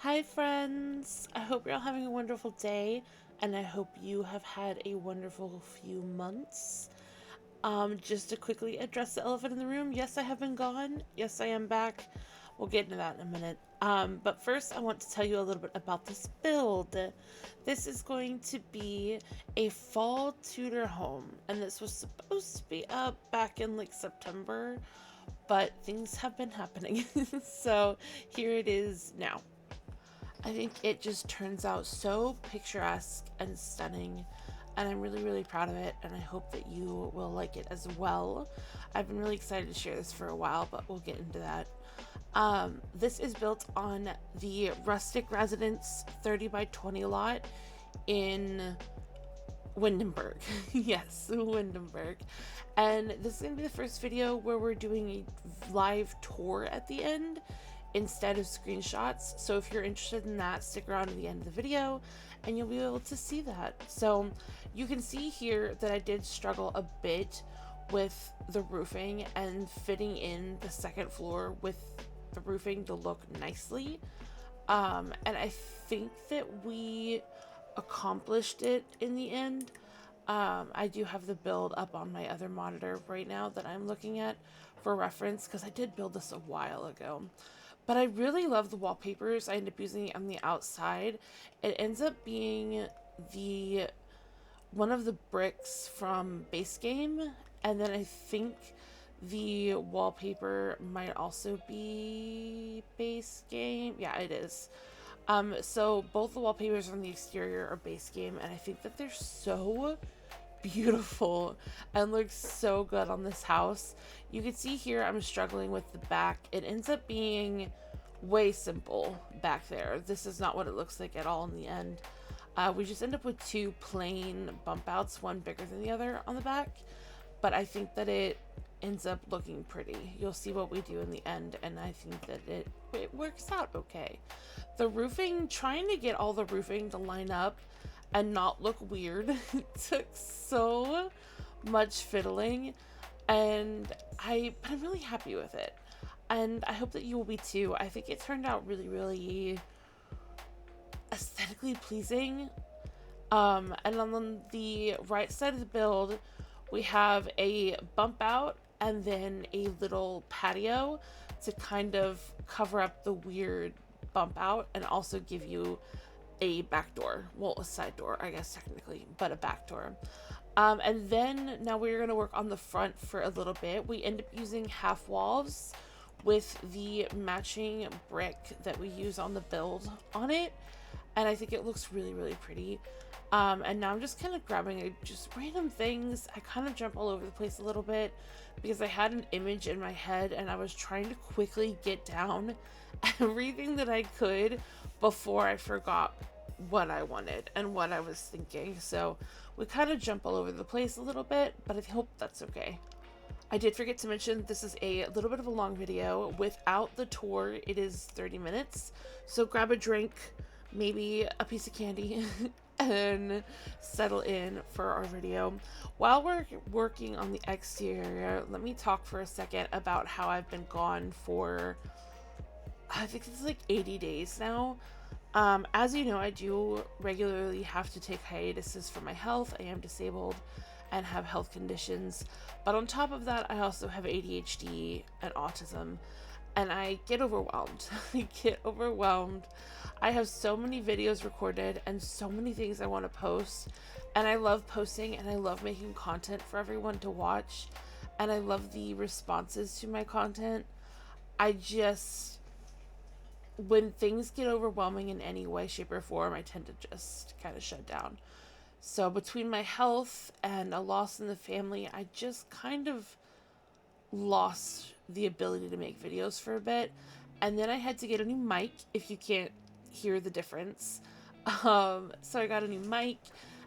Hi friends! I hope you're all having a wonderful day and I hope you have had a wonderful few months. Just to quickly address the elephant in the room, yes, I have been gone. Yes, I am back. We'll get into that in a minute. But first I want to tell you a little bit about this build. This is going to be a fall Tudor home, and this was supposed to be up back in like September, but things have been happening. So here it is now. I think it just turns out so picturesque and stunning, and I'm really proud of it, and I hope that you will like it as well. I've been really excited to share this for a while, but we'll get into that. This is built on the Rustic Residence 30 by 20 lot in Windenberg. Yes, Windenberg. And this is going to be the first video where we're doing a live tour at the end instead of screenshots. So if you're interested in that, stick around to the end of the video and you'll be able to see that. So you can see here that I did struggle a bit with the roofing and fitting in the second floor with the roofing to look nicely. And I think that we accomplished it in the end. I do have the build up on my other monitor right now that I'm looking at for reference because I did build this a while ago. But I really love the wallpapers. I end up using it on the outside. It ends up being the one of the bricks from base game, and then I think the wallpaper might also be base game. Yeah, it is. So both the wallpapers on the exterior are base game, and I think that they're so beautiful and look so good on this house. You can see here I'm struggling with the back. It ends up being way simple back there. This is not what it looks like at all in the end. We just end up with two plain bump outs, one bigger than the other on the back, but I think that it ends up looking pretty. You'll see what we do in the end, and I think that it works out okay. The roofing, trying to get all the roofing to line up and not look weird took so much fiddling, and I'm really happy with it, and I hope that you will be too. I think it turned out really aesthetically pleasing. And on the right side of the build we have a bump out and then a little patio to kind of cover up the weird bump out and also give you a back door. Well, a side door, I guess technically, but a back door. And then now we're going to work on the front for a little bit. We end up using half walls with the matching brick that we use on the build on it, and I think it looks really pretty. And now I'm just kind of grabbing just random things. I kind of jump all over the place a little bit because I had an image in my head and I was trying to quickly get down everything that I could before I forgot what I wanted and what I was thinking. So we kind of jump all over the place a little bit, but I hope that's okay. I did forget to mention this is a little bit of a long video. Without the tour, it is 30 minutes. So grab a drink, maybe a piece of candy, and settle in for our video. While we're working on the exterior, let me talk for a second about how I've been gone for, I think it's like 80 days now. As you know, I do regularly have to take hiatuses for my health. I am disabled and have health conditions, but on top of that I also have ADHD and autism, and I get overwhelmed. I have so many videos recorded and so many things I want to post, and I love posting and I love making content for everyone to watch, and I love the responses to my content. When things get overwhelming in any way, shape, or form, I tend to just kind of shut down. So between my health and a loss in the family, I just kind of lost the ability to make videos for a bit. And then I had to get a new mic, if you can't hear the difference. So I got a new mic,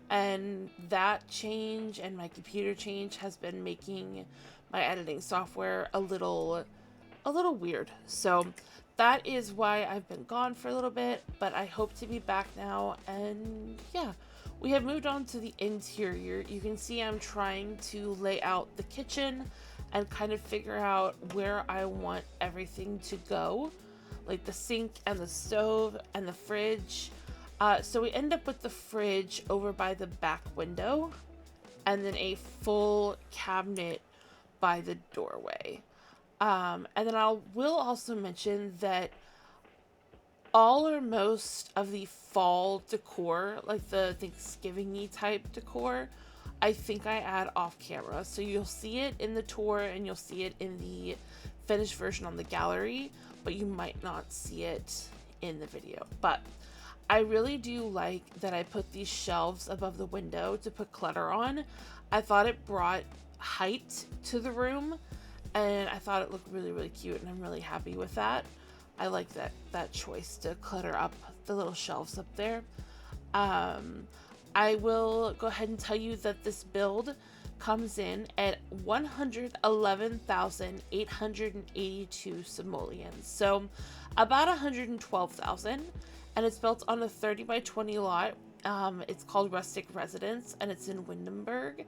and that change and my computer change has been making my editing software a little weird. So that is why I've been gone for a little bit, but I hope to be back now. And yeah, we have moved on to the interior. You can see I'm trying to lay out the kitchen and kind of figure out where I want everything to go. like the sink and the stove and the fridge. So we end up with the fridge over by the back window, and then a full cabinet by the doorway. And then will also mention that all or most of the fall decor, like the Thanksgiving-y type decor, I think I add off camera. So you'll see it in the tour and you'll see it in the finished version on the gallery, but you might not see it in the video. But I really do like that I put these shelves above the window to put clutter on. I thought it brought height to the room, and I thought it looked really, really cute, and I'm really happy with that. I like that choice to clutter up the little shelves up there. I will go ahead and tell you that this build comes in at 111,882 simoleons, so about 112,000, and it's built on a 30 by 20 lot. It's called Rustic Residence, and it's in Windenberg,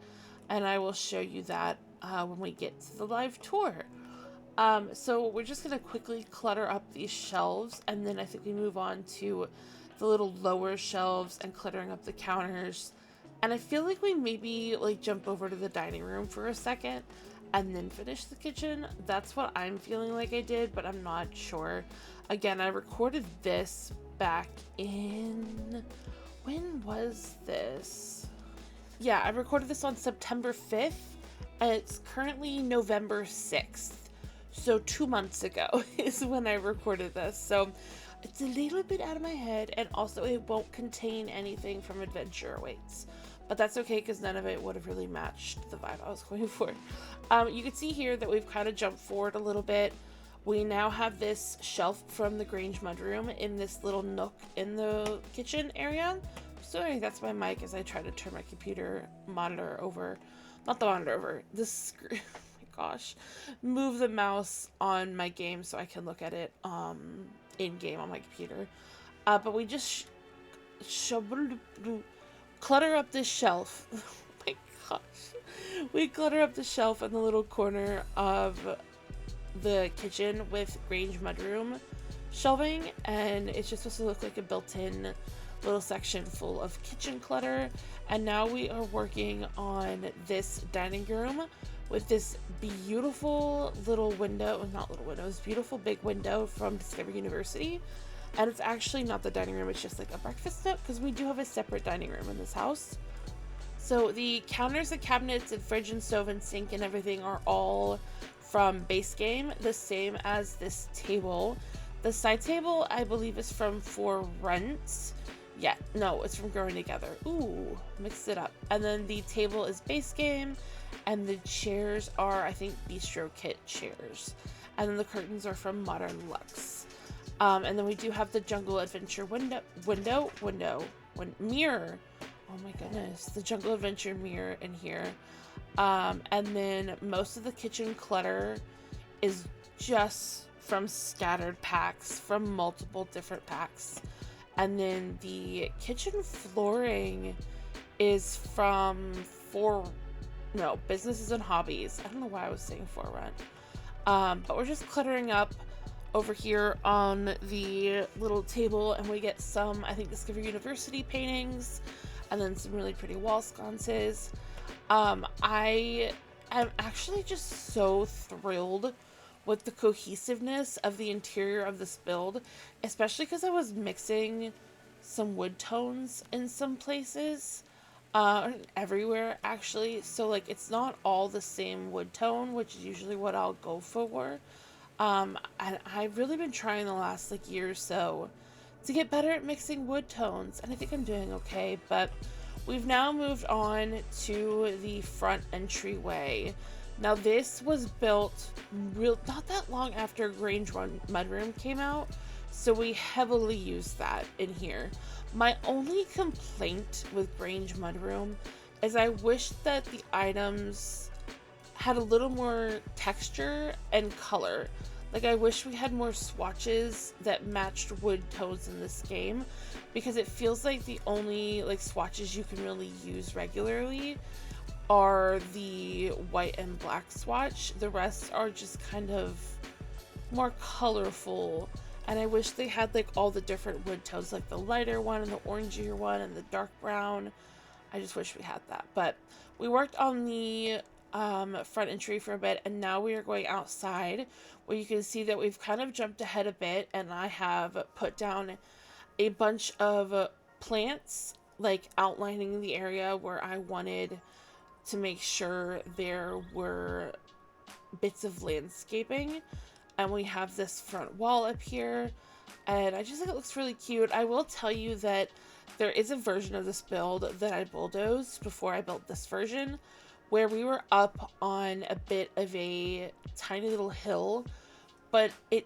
and I will show you that when we get to the live tour. So we're just going to quickly clutter up these shelves, and then I think we move on to the little lower shelves and cluttering up the counters. And I feel like we maybe like jump over to the dining room for a second and then finish the kitchen. That's what I'm feeling like I did, but I'm not sure. Again, I recorded this back in... when was this? Yeah, I recorded this on September 5th, and it's currently November 6th. So 2 months ago is when I recorded this. So it's a little bit out of my head, and also it won't contain anything from Adventure Awaits. But that's okay, because none of it would have really matched the vibe I was going for. You can see here that we've kind of jumped forward a little bit. We now have this shelf from the Grange mudroom in this little nook in the kitchen area. Sorry, that's my mic as I try to turn my computer monitor over. Not the monitor over, the screen. Gosh, move the mouse on my game so I can look at it in game on my computer. But we just clutter up this shelf. Oh my gosh, we clutter up the shelf in the little corner of the kitchen with Grange mudroom shelving, and it's just supposed to look like a built-in little section full of kitchen clutter. And now we are working on this dining room with this beautiful little window, not little windows, beautiful big window from Discovery University. And it's actually not the dining room, it's just like a breakfast nook, because we do have a separate dining room in this house. So the counters and cabinets and fridge and stove and sink and everything are all from base game, the same as this table. The side table, I believe, is from For Rent. Yeah, no, it's from Growing Together. Ooh, mixed it up. And then the table is base game, and the chairs are, I think, Bistro Kit chairs. And then the curtains are from Modern Luxe. And then we do have the Jungle Adventure mirror. Oh my goodness, the Jungle Adventure mirror in here. And then most of the kitchen clutter is just from scattered packs, from multiple different packs. And then the kitchen flooring is from Businesses and Hobbies. I don't know why I was saying For Rent. But we're just cluttering up over here on the little table, and we get some, I think, Discovery University paintings, and then some really pretty wall sconces. I am actually just so thrilled with the cohesiveness of the interior of this build, especially because I was mixing some wood tones in some places, everywhere actually, so like it's not all the same wood tone, which is usually what I'll go for. And I've really been trying the last like year or so to get better at mixing wood tones, and I think I'm doing okay. But we've now moved on to the front entryway. Now this was built not that long after Grange mudroom came out, so we heavily used that in here. My only complaint with Grange mudroom is I wish that the items had a little more texture and color. Like, I wish we had more swatches that matched wood tones in this game, because it feels like the only like swatches you can really use regularly are the white and black swatch. The rest are just kind of more colorful and I wish they had like all the different wood tones, like the lighter one and the orangier one and the dark brown. I just wish we had that. But we worked on the front entry for a bit, and now we are going outside, where you can see that we've kind of jumped ahead a bit, and I have put down a bunch of plants, like outlining the area where I wanted to make sure there were bits of landscaping. And we have this front wall up here, and I just think it looks really cute. I will tell you that there is a version of this build that I bulldozed before I built this version, where we were up on a bit of a tiny little hill, but it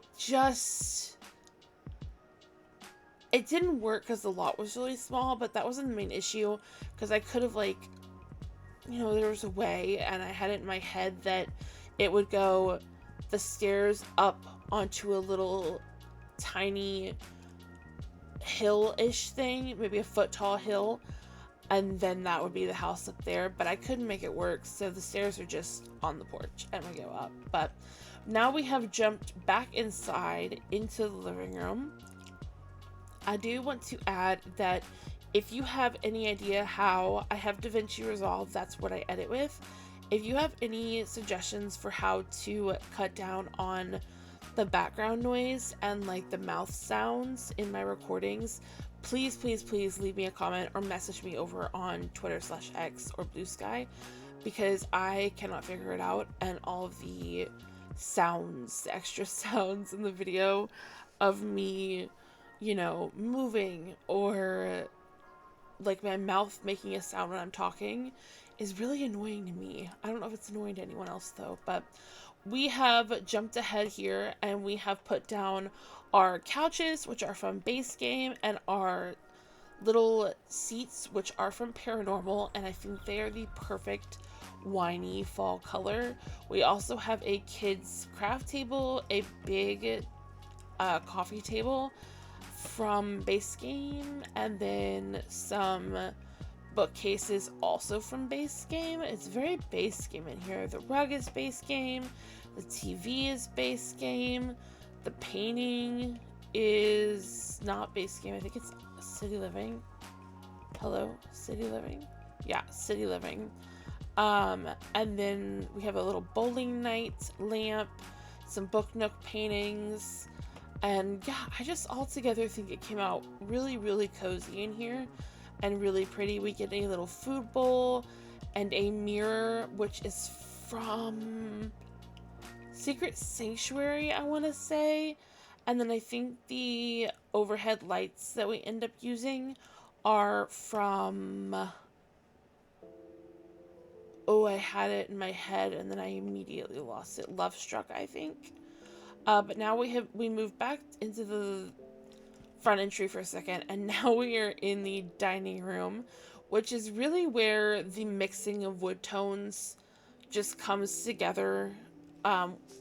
didn't work because the lot was really small. But that wasn't the main issue, because I could have, like, you know, there was a way, and I had it in my head that it would go the stairs up onto a little tiny hill-ish thing, maybe a foot tall hill, and then that would be the house up there. But I couldn't make it work, so the stairs are just on the porch and we go up. But now we have jumped back inside into the living room. I do want to add that if you have any idea how, I have DaVinci Resolve, that's what I edit with. If you have any suggestions for how to cut down on the background noise and like the mouth sounds in my recordings, please, please, please leave me a comment or message me over on Twitter/X or Blue Sky, because I cannot figure it out, and all of the sounds, the extra sounds in the video of me, you know, moving or like my mouth making a sound when I'm talking is really annoying to me. I don't know if it's annoying to anyone else though. But we have jumped ahead here, and we have put down our couches, which are from base game, and our little seats, which are from Paranormal, and I think they are the perfect winey fall color. We also have a kids craft table, a big coffee table from base game, and then some bookcases also from base game. It's very base game in here. The rug is base game, the TV is base game, the painting is not base game. I think it's City Living. Hello, City Living? Yeah, City Living. And then we have a little bowling night lamp, some book nook paintings, and yeah, I just altogether think it came out really, really cozy in here and really pretty. We get a little food bowl and a mirror, which is from Secret Sanctuary, I want to say. And then I think the overhead lights that we end up using are from, oh, I had it in my head and then I immediately lost it. Love Struck, I think. But now we moved back into the front entry for a second, and now we are in the dining room, which is really where the mixing of wood tones just comes together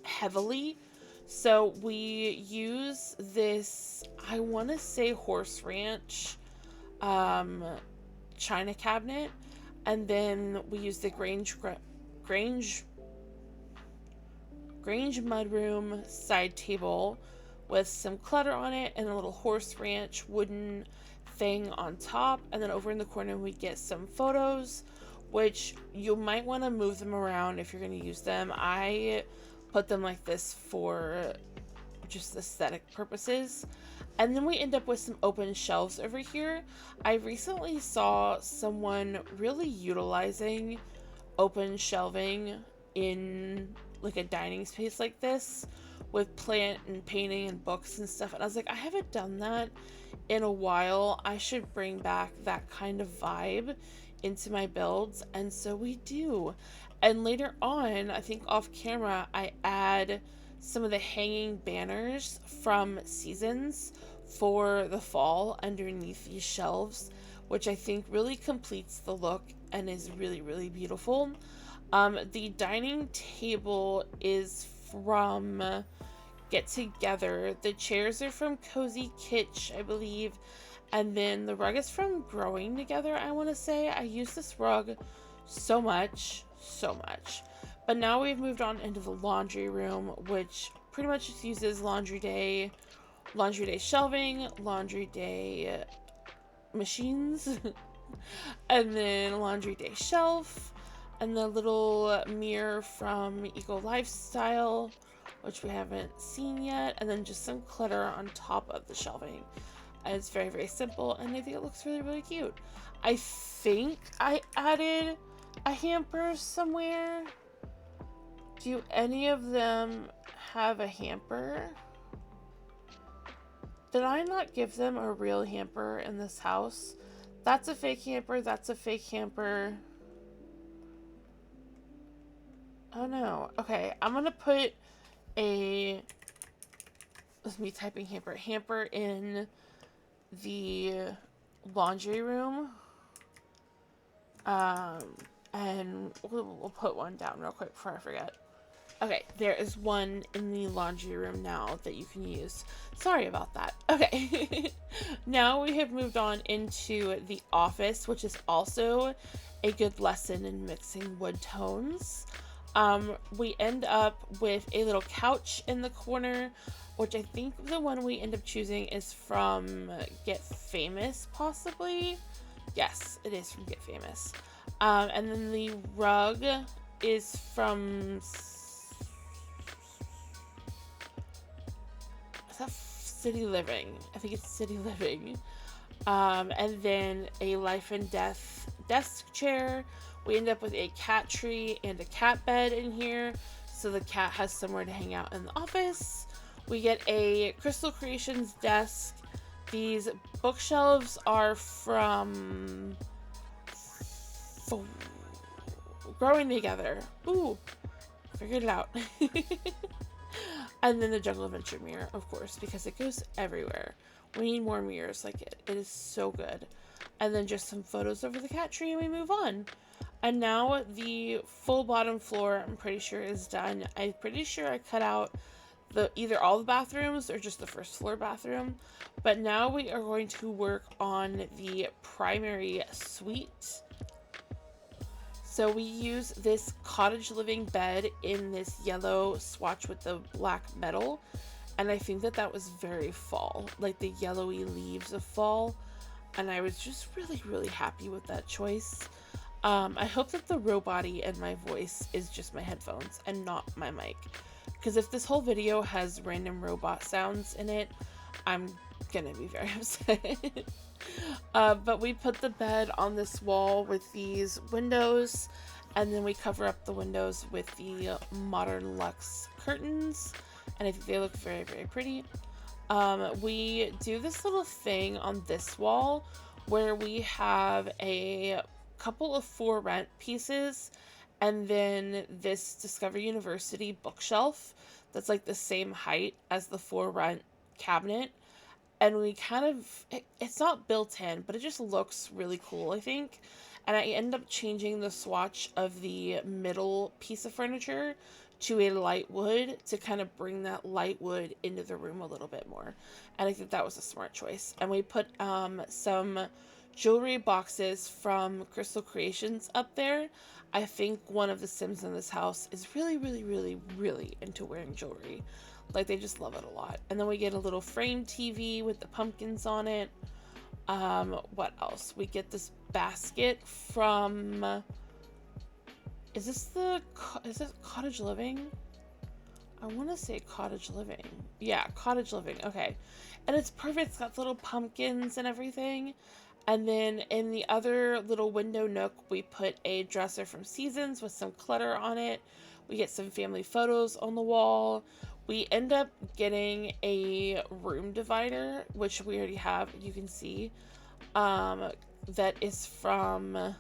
heavily. So we use this, I want to say Horse Ranch china cabinet, and then we use the Grange mudroom side table with some clutter on it and a little Horse Ranch wooden thing on top. And then over in the corner we get some photos, which you might want to move them around if you're going to use them. I put them like this for just aesthetic purposes. And then we end up with some open shelves over here. I recently saw someone really utilizing open shelving in like a dining space like this with plant and painting and books and stuff, and I was like, I haven't done that in a while. I should bring back that kind of vibe into my builds, and so we do. And later on, I think off camera, I add some of the hanging banners from Seasons for the fall underneath these shelves, which I think really completes the look and is really, really beautiful. The dining table is from Get Together. The chairs are from Cozy Kitsch, I believe. And then the rug is from Growing Together, I want to say. I use this rug so much, so much. But now we've moved on into the laundry room, which pretty much just uses laundry day laundry day shelving, laundry day machines, and then laundry day shelf, and the little mirror from Eco Lifestyle, which we haven't seen yet, and then just some clutter on top of the shelving. And it's very, very simple, and I think it looks really, really cute. I think I added a hamper somewhere. Do any of them have a hamper? Did I not give them a real hamper in this house? That's a fake hamper. That's a fake hamper. Oh no. Okay, I'm gonna put a... With me typing hamper in the laundry room. And we'll put one down real quick before I forget. Okay, there is one in the laundry room now that you can use. Sorry about that. Okay. Now we have moved on into the office, which is also a good lesson in mixing wood tones. We end up with a little couch in the corner, which I think the one we end up choosing is from Get Famous, possibly. Yes, it is from Get Famous. And then the rug is from... Is that City Living? I think it's City Living. And then a Life and Death desk chair. We end up with a cat tree and a cat bed in here, so the cat has somewhere to hang out in the office. We get a Crystal Creations desk. These bookshelves are from Growing Together. Ooh, figured it out. And then the Jungle Adventure mirror, of course, because it goes everywhere. We need more mirrors like it. It is so good. And then just some photos over the cat tree, and we move on. And now the full bottom floor, I'm pretty sure, is done. I'm pretty sure I cut out either all the bathrooms or just the first floor bathroom. But now we are going to work on the primary suite. So we use this cottage living bed in this yellow swatch with the black metal. And I think that was very fall, like the yellowy leaves of fall. And I was just really, really happy with that choice. I hope that the robot-y in my voice is just my headphones and not my mic. Because if this whole video has random robot sounds in it, I'm gonna be very upset. But we put the bed on this wall with these windows, and then we cover up the windows with the Modern Luxe curtains, and I think they look very, very pretty. We do this little thing on this wall where we have a couple of for rent pieces and then this Discover University bookshelf that's like the same height as the for rent cabinet. And we kind of, it's not built in, but it just looks really cool, I think. And I end up changing the swatch of the middle piece of furniture to a light wood to kind of bring that light wood into the room a little bit more. And I think that was a smart choice. And we put some jewelry boxes from Crystal Creations up there. I think one of the Sims in this house is really, really, really, really into wearing jewelry. Like, they just love it a lot. And then we get a little frame TV with the pumpkins on it. What else? We get this basket from... Is it Cottage Living? I want to say Cottage Living. Yeah, Cottage Living. Okay. And it's perfect. It's got little pumpkins and everything. And then in the other little window nook, we put a dresser from Seasons with some clutter on it. We get some family photos on the wall. We end up getting a room divider, which we already have, you can see, that is from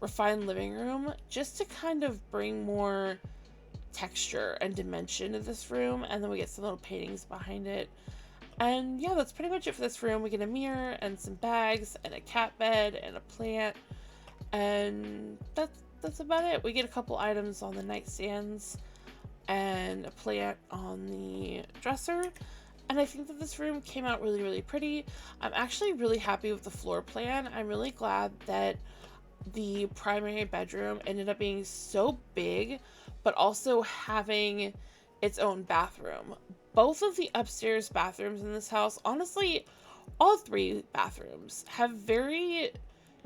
Refined Living Room, just to kind of bring more texture and dimension to this room. And then we get some little paintings behind it. And yeah, that's pretty much it for this room. We get a mirror and some bags and a cat bed and a plant. And that's about it. We get a couple items on the nightstands and a plant on the dresser. And I think that this room came out really, really pretty. I'm actually really happy with the floor plan. I'm really glad that the primary bedroom ended up being so big, but also having its own bathroom. both of the upstairs bathrooms in this house, honestly, all 3 bathrooms have very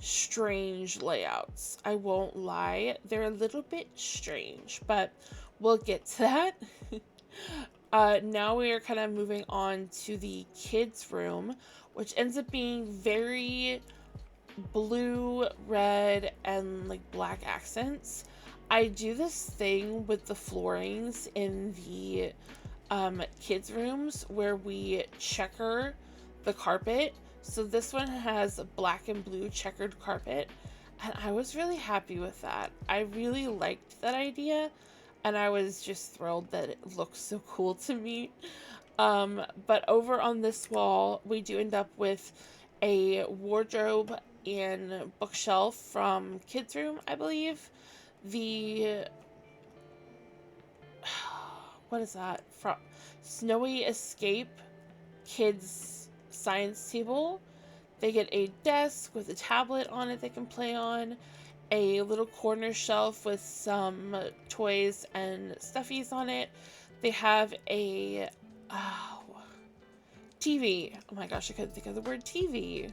strange layouts. I won't lie, they're a little bit strange, but we'll get to that. Now we are kind of moving on to the kids' room, which ends up being very blue, red, and like black accents. I do this thing with the floorings in the kids' rooms where we checker the carpet. So this one has a black and blue checkered carpet, and I was really happy with that. I really liked that idea, and I was just thrilled that it looks so cool to me. But over on this wall, we do end up with a wardrobe and bookshelf from kids' room, I believe. The what is that from? Snowy Escape kids science table. They get a desk with a tablet on it they can play on, a little corner shelf with some toys and stuffies on it. They have a TV. Oh my gosh, I couldn't think of the word TV.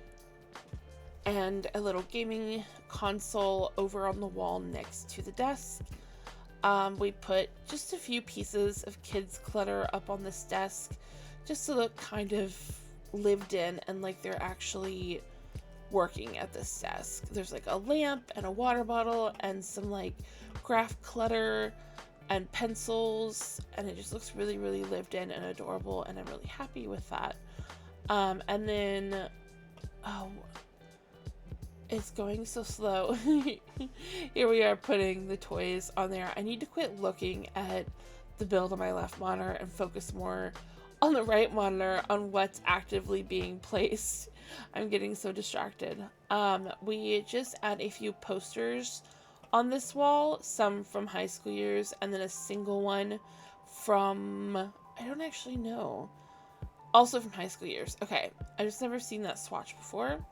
And a little gaming console over on the wall next to the desk. We put just a few pieces of kids' clutter up on this desk just to look kind of lived in and like they're actually working at this desk. There's like a lamp and a water bottle and some like craft clutter and pencils, and it just looks really, really lived in and adorable, and I'm really happy with that. And then, oh, it's going so slow. Here we are putting the toys on there. I need to quit looking at the build on my left monitor and focus more on the right monitor on what's actively being placed. I'm getting so distracted. We just add a few posters on this wall, some from high school years, and then a single one from, I don't actually know, also from high school years. Okay, I just never seen that swatch before.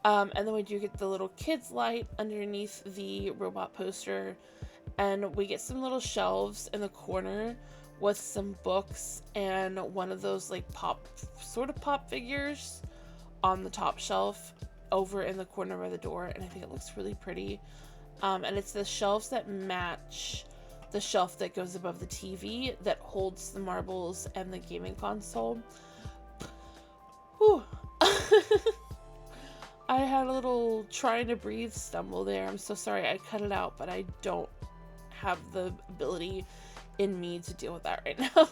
And then we do get the little kids light underneath the robot poster, and we get some little shelves in the corner with some books and one of those like pop figures on the top shelf over in the corner by the door, and I think it looks really pretty. And it's the shelves that match the shelf that goes above the TV that holds the marbles and the gaming console. Whew. I had a little trying to breathe stumble there. I'm so sorry I cut it out, but I don't have the ability in me to deal with that right now.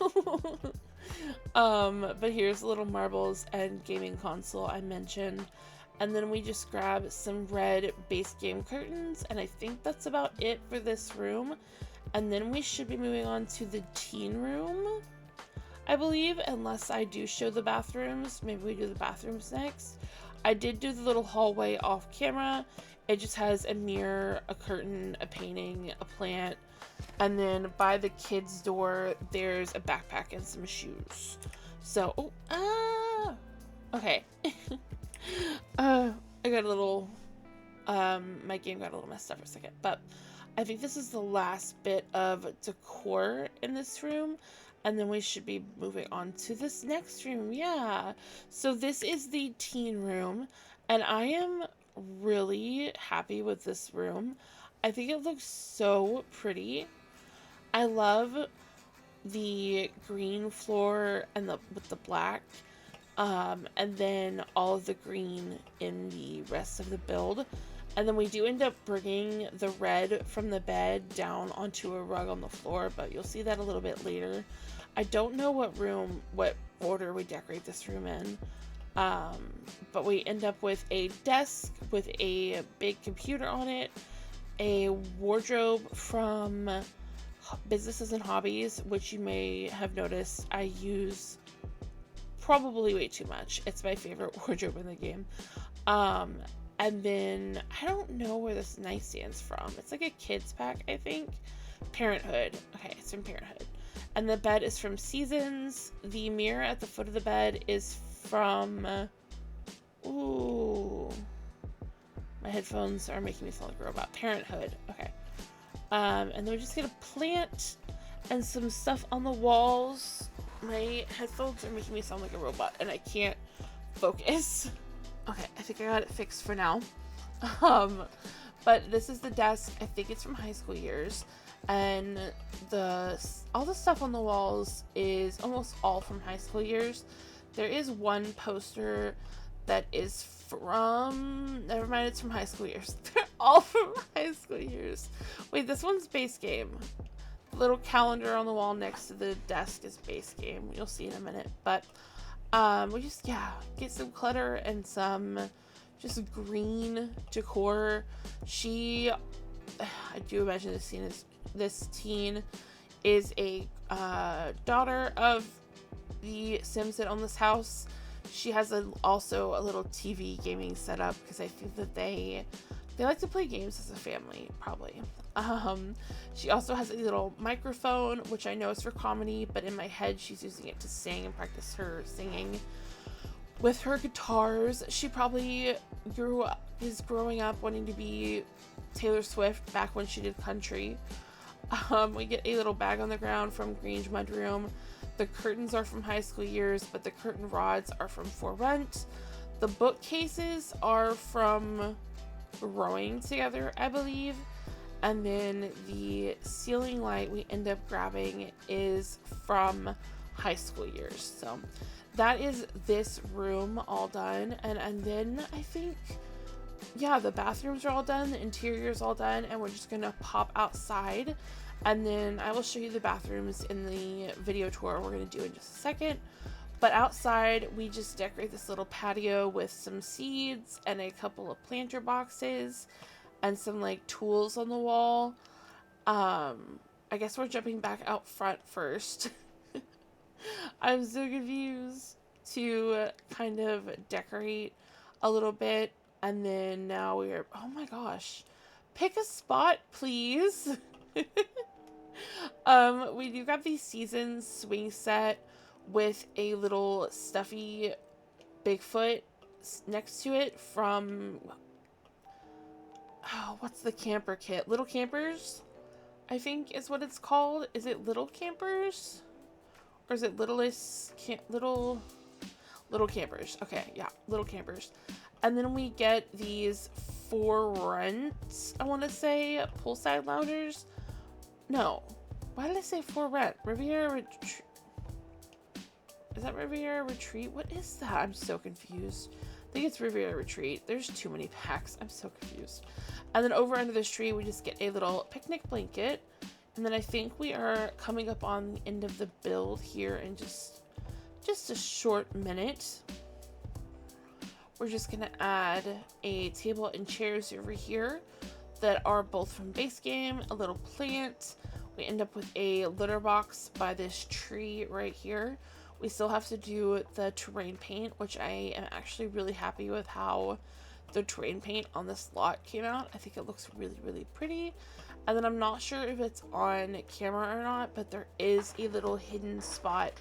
But here's the little marbles and gaming console I mentioned. And then we just grab some red base game curtains, and I think that's about it for this room. And then we should be moving on to the teen room, I believe, unless I do show the bathrooms. Maybe we do the bathrooms next. I did do the little hallway off camera. It just has a mirror, a curtain, a painting, a plant, and then by the kids' door, there's a backpack and some shoes. So, okay. I got a little, my game got a little messed up for a second, but I think this is the last bit of decor in this room, and then we should be moving on to this next room. Yeah, so this is the teen room, and I am really happy with this room. I think it looks so pretty. I love the green floor and with the black, and then all of the green in the rest of the build. And then we do end up bringing the red from the bed down onto a rug on the floor, but you'll see that a little bit later. I don't know what order we decorate this room in, but we end up with a desk with a big computer on it, a wardrobe from Businesses and Hobbies, which you may have noticed I use probably way too much. It's my favorite wardrobe in the game. And then I don't know where this nightstand's from. It's like a kids pack, I think. Parenthood. Okay, it's from Parenthood. And the bed is from Seasons. The mirror at the foot of the bed is from ooh, my headphones are making me sound like a robot. Parenthood. Okay. And then we just get a plant and some stuff on the walls. My headphones are making me sound like a robot and I can't focus. Okay, I think I got it fixed for now. Um, but this is the desk. I think it's from high school years, and all the stuff on the walls is almost all from high school years. There is one poster that is from, never mind, it's from high school years. They're all from high school years. Wait, this one's base game. The little calendar on the wall next to the desk is base game. You'll see in a minute. But we just, yeah, get some clutter and some just green decor. I do imagine this teen is a daughter of the Sims that own this house. She has also a little TV gaming setup because I think that they like to play games as a family, probably. She also has a little microphone, which I know is for comedy, but in my head she's using it to sing and practice her singing. With her guitars, she probably is growing up wanting to be Taylor Swift back when she did country. We get a little bag on the ground from Grange Mudroom. The curtains are from high school years, but the curtain rods are from For Rent. The bookcases are from Growing Together, I believe. And then the ceiling light we end up grabbing is from high school years. So that is this room all done. And then I think, yeah, the bathrooms are all done, the interior is all done, and we're just gonna pop outside. And then I will show you the bathrooms in the video tour we're gonna do in just a second. But outside, we just decorate this little patio with some seeds and a couple of planter boxes and some like tools on the wall. I guess we're jumping back out front first. I'm so confused, to kind of decorate a little bit. And then now oh my gosh, pick a spot, please. We do got the Seasons swing set with a little stuffy Bigfoot next to it from, oh, what's the camper kit? Little Campers, I think is what it's called. Is it Little Campers? Or is it Little Campers? Okay, yeah, Little Campers. And then we get these For Rent, I want to say, poolside loungers. No, why did I say For Rent? Riviera Retreat. Is that Riviera Retreat? What is that? I'm so confused. I think it's Riviera Retreat. There's too many packs. I'm so confused. And then over under this tree, we just get a little picnic blanket. And then I think we are coming up on the end of the build here in just a short minute. We're just gonna add a table and chairs over here that are both from base game, a little plant. We end up with a litter box by this tree right here. We still have to do the terrain paint, which I am actually really happy with how the terrain paint on this lot came out. I think it looks really, really pretty. And then I'm not sure if it's on camera or not, but there is a little hidden spot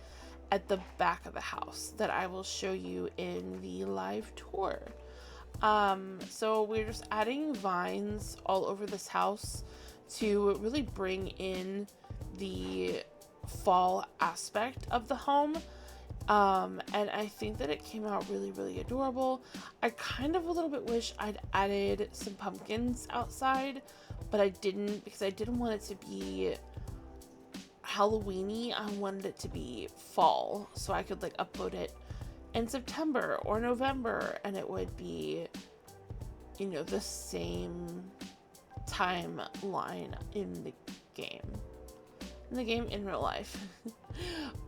at the back of the house that I will show you in the live tour. So we're just adding vines all over this house to really bring in the fall aspect of the home. And I think that it came out really, really adorable. I kind of a little bit wish I'd added some pumpkins outside, but I didn't, because I didn't want it to be Halloween-y. I wanted it to be fall, so I could like upload it in September or November, and it would be, you know, the same timeline in the game. In real life.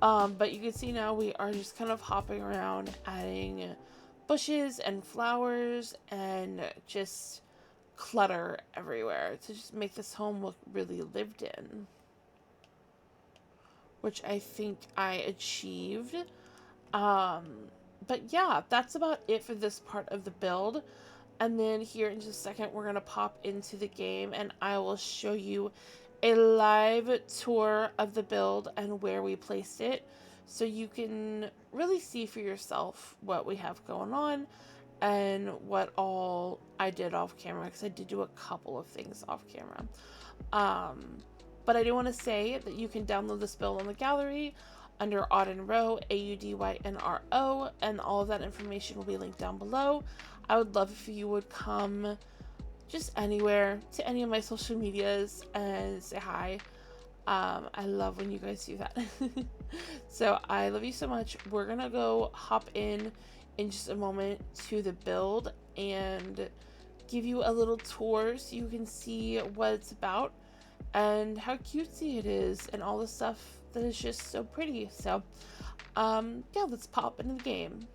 But you can see now we are just kind of hopping around, adding bushes and flowers and just clutter everywhere to just make this home look really lived in, which I think I achieved. But yeah, that's about it for this part of the build. And then here in just a second, we're gonna pop into the game and I will show you a live tour of the build and where we placed it, so you can really see for yourself what we have going on and what all I did off camera, because I did do a couple of things off camera. But I do want to say that you can download this build on the gallery. under AudynRo, AudynRo, and all of that information will be linked down below. I would love if you would come just anywhere to any of my social medias and say hi. I love when you guys do that. So I love you so much. We're gonna go hop in just a moment to the build and give you a little tour so you can see what it's about and how cutesy it is and all the stuff that is just so pretty. So yeah, let's pop into the game.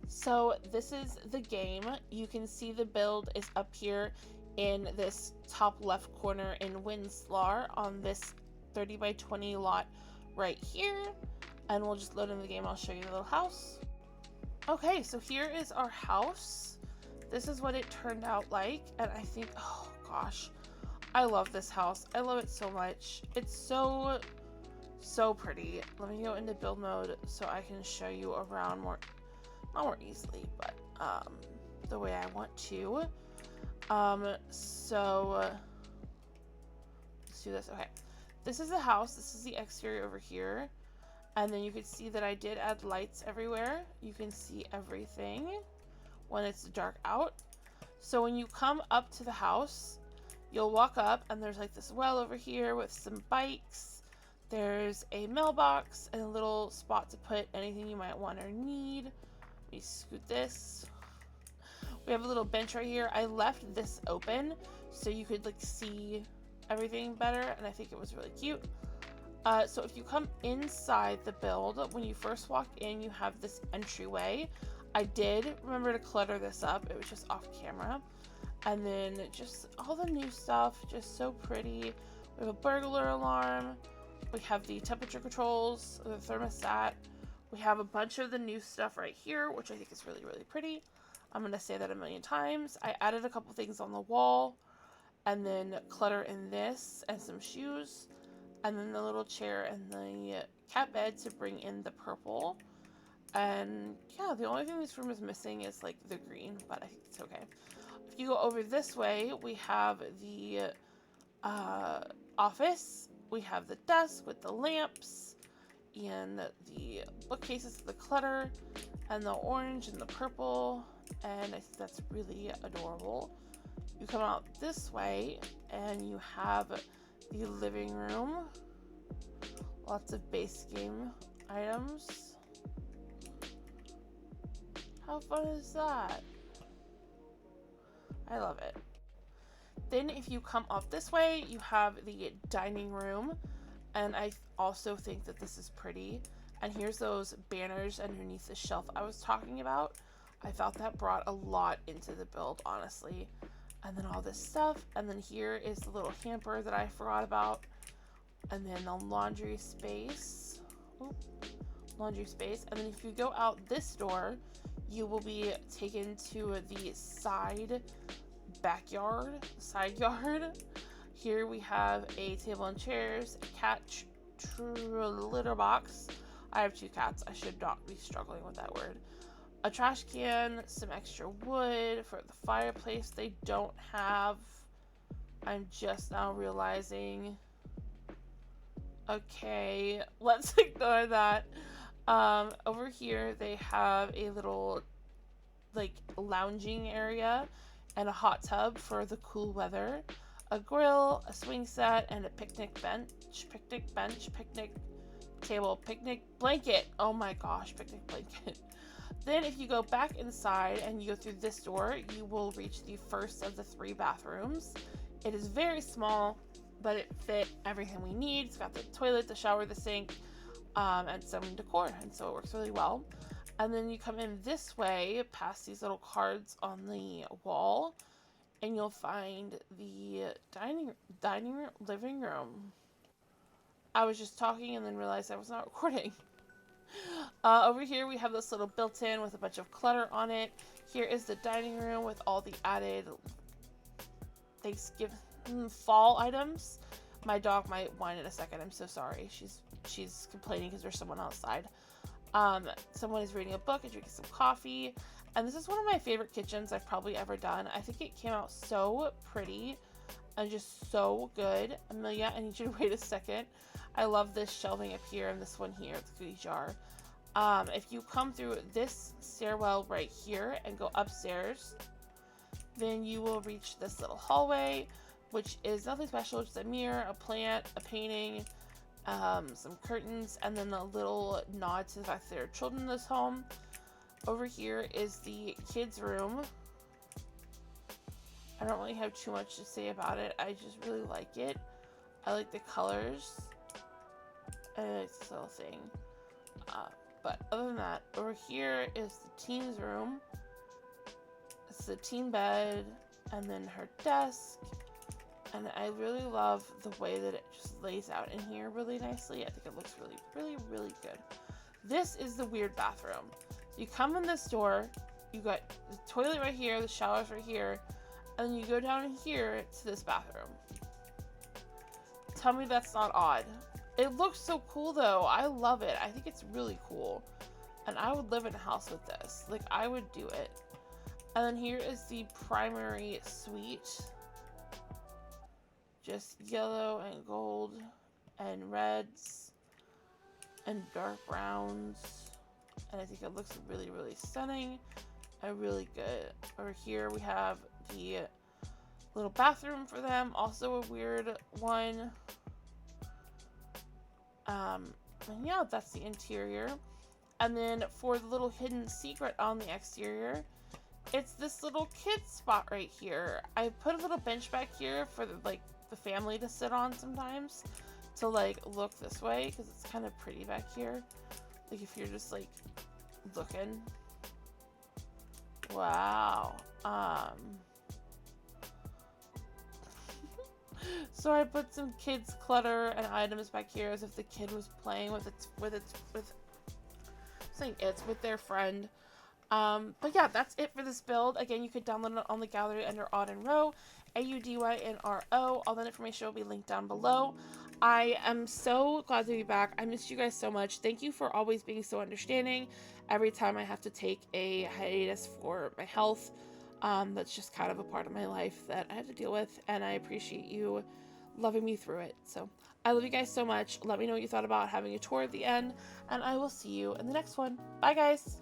So this is the game. You can see the build is up here in this top left corner in Winslar on this 30 by 20 lot right here. And we'll just load in the game. I'll show you the little house. Okay, so here is our house. This is what it turned out like. And I think, oh gosh, I love this house. I love it so much. It's so pretty. Let me go into build mode so I can show you around more, not more easily, but the way I want to. So let's do this. Okay, this is the house. This is the exterior over here. And then you can see that I did add lights everywhere. You can see everything when it's dark out. So when you come up to the house, you'll walk up and there's like this well over here with some bikes. There's a mailbox and a little spot to put anything you might want or need. Let me scoot this. We have a little bench right here. I left this open so you could like see everything better, and I think it was really cute. So if you come inside the build, when you first walk in, you have this entryway. I did remember to clutter this up. It was just off camera. And then just all the new stuff, just so pretty. We have a burglar alarm. We have the temperature controls, the thermostat. We have a bunch of the new stuff right here, which I think is really, really pretty. I'm going to say that a million times. I added a couple things on the wall, and then clutter in this, and some shoes, and then the little chair and the cat bed to bring in the purple. And yeah, the only thing this room is missing is like the green, but I think it's okay. If you go over this way, we have the office. We have the desk with the lamps and the bookcases, the clutter, and the orange and the purple, and I think that's really adorable. You come out this way and you have the living room. Lots of base game items. How fun is that? I love it. Then if you come up this way, you have the dining room, and I also think that this is pretty. And here's those banners underneath the shelf I was talking about. I thought that brought a lot into the build, honestly. And then all this stuff, and then here is the little hamper that I forgot about, and then the laundry space. Oop. Laundry space. And then if you go out this door, you will be taken to the side yard. Here we have a table and chairs, a cat litter box. I have 2 cats. I should not be struggling with that word. A trash can, some extra wood for the fireplace they don't have. I'm just now realizing. Okay, let's ignore that. Over here they have a little like lounging area and a hot tub for the cool weather, a grill, a swing set, and a picnic bench, picnic table, picnic blanket. Oh my gosh, picnic blanket. Then if you go back inside and you go through this door, you will reach the first of the 3 bathrooms. It is very small, but it fit everything we need. It's got the toilet, the shower, the sink, and some decor, and so it works really well. And then you come in this way past these little cards on the wall, and you'll find the living room. I was just talking and then realized I was not recording. Over here we have this little built-in with a bunch of clutter on it. Here is the dining room with all the added Thanksgiving fall items. My dog might whine in a second. I'm so sorry. She's complaining because there's someone outside. Someone is reading a book and drinking some coffee. And this is one of my favorite kitchens I've probably ever done. I think it came out so pretty. and just so good. Amelia, I need you to wait a second. I love this shelving up here and this one here, the goodie jar. If you come through this stairwell right here and go upstairs, then you will reach this little hallway, which is nothing special, just a mirror, a plant, a painting, some curtains, and then a little nod to the fact that there are children in this home. Over here is the kids' room. I don't really have too much to say about it. I just really like it. I like the colors. I like this little thing. But other than that, over here is the teens' room. It's the teen bed, and then her desk. And I really love the way that it just lays out in here really nicely. I think it looks really, really, really good. This is the weird bathroom. So you come in this door, you got the toilet right here, the shower's right here, and then you go down here to this bathroom. Tell me that's not odd. It looks so cool though. I love it. I think it's really cool. And I would live in a house with this. Like, I would do it. And then here is the primary suite. Just yellow and gold and reds and dark browns. And I think it looks really, really stunning and really good. Over here we have the little bathroom for them. Also a weird one. And yeah, that's the interior. And then for the little hidden secret on the exterior, it's this little kid spot right here. I put a little bench back here for the family to sit on sometimes to like look this way, because it's kind of pretty back here. Like if you're just like looking. Wow. So I put some kids clutter and items back here as if the kid was playing with their friend. But yeah, that's it for this build. Again, you could download it on the gallery under AudynRo, AUDYNRO. All that information will be linked down below. I am so glad to be back. I missed you guys so much. Thank you for always being so understanding every time I have to take a hiatus for my health. That's just kind of a part of my life that I have to deal with, and I appreciate you loving me through it. So I love you guys so much. Let me know what you thought about having a tour at the end, and I will see you in the next one. Bye, guys.